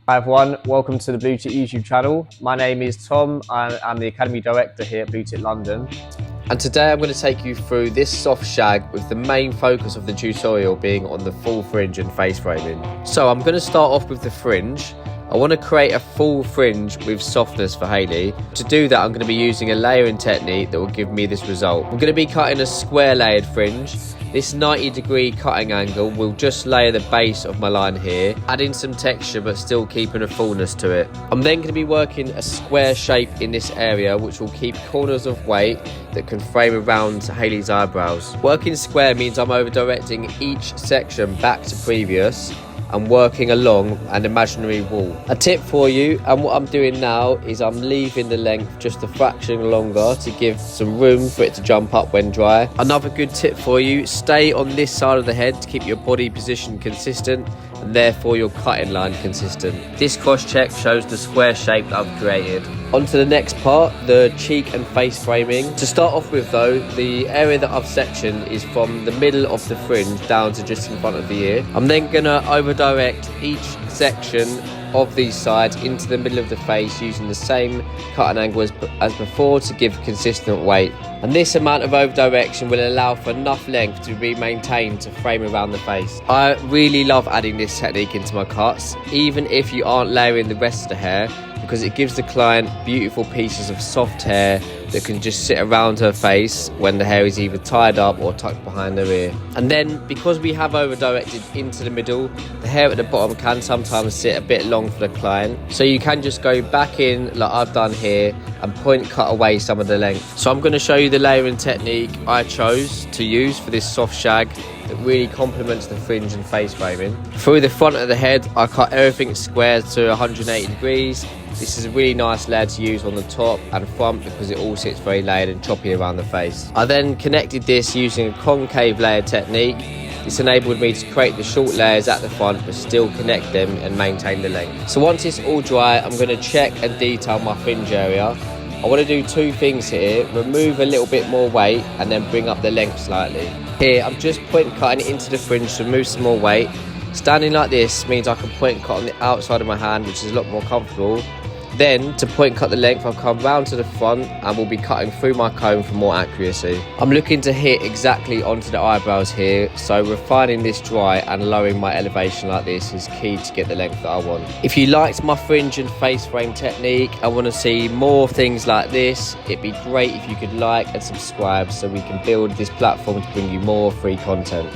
Hi everyone, welcome to the Blue Tick YouTube channel. My name is Tom, I'm the Academy Director here at Blue Tick London. And today I'm going to take you through this soft shag with the main focus of the tutorial being on the full fringe and face framing. So I'm going to start off with the fringe. I want to create a full fringe with softness for Hayley. To do that, I'm going to be using a layering technique that will give me this result. I'm going to be cutting a square layered fringe. This 90-degree cutting angle will just layer the base of my line here, adding some texture but still keeping a fullness to it. I'm then going to be working a square shape in this area which will keep corners of weight that can frame around Hayley's eyebrows. Working square means I'm over directing each section back to previous and working along an imaginary wall. A tip for you, and what I'm doing now is I'm leaving the length just a fraction longer to give some room for it to jump up when dry. Another good tip for you, stay on this side of the head to keep your body position consistent and therefore your cutting line consistent. This cross check shows the square shape that I've created. On to the next part, the cheek and face framing. To start off with though, the area that I've sectioned is from the middle of the fringe down to just in front of the ear. I'm then gonna over direct each section of these sides into the middle of the face using the same cutting angle as before to give consistent weight. And this amount of over direction will allow for enough length to be maintained to frame around the face. I really love adding this technique into my cuts, even if you aren't layering the rest of the hair, because it gives the client beautiful pieces of soft hair that can just sit around her face when the hair is either tied up or tucked behind her ear. And then, because we have over directed into the middle, the hair at the bottom can sometimes sit a bit long for the client. So you can just go back in like I've done here and point cut away some of the length. So I'm going to show you the layering technique I chose to use for this soft shag that really complements the fringe and face framing. Through the front of the head, I cut everything square to 180 degrees. This is a really nice layer to use on the top and front because it all sits very layered and choppy around the face. I then connected this using a concave layer technique. This enabled me to create the short layers at the front but still connect them and maintain the length. So once it's all dry, I'm going to check and detail my fringe area. I want to do two things here, remove a little bit more weight and then bring up the length slightly. Here I'm just point cutting it into the fringe to remove some more weight. Standing like this means I can point cut on the outside of my hand, which is a lot more comfortable. Then, to point cut the length, I'll come round to the front and will be cutting through my comb for more accuracy. I'm looking to hit exactly onto the eyebrows here, so refining this dry and lowering my elevation like this is key to get the length that I want. If you liked my fringe and face frame technique and want to see more things like this, it'd be great if you could like and subscribe so we can build this platform to bring you more free content.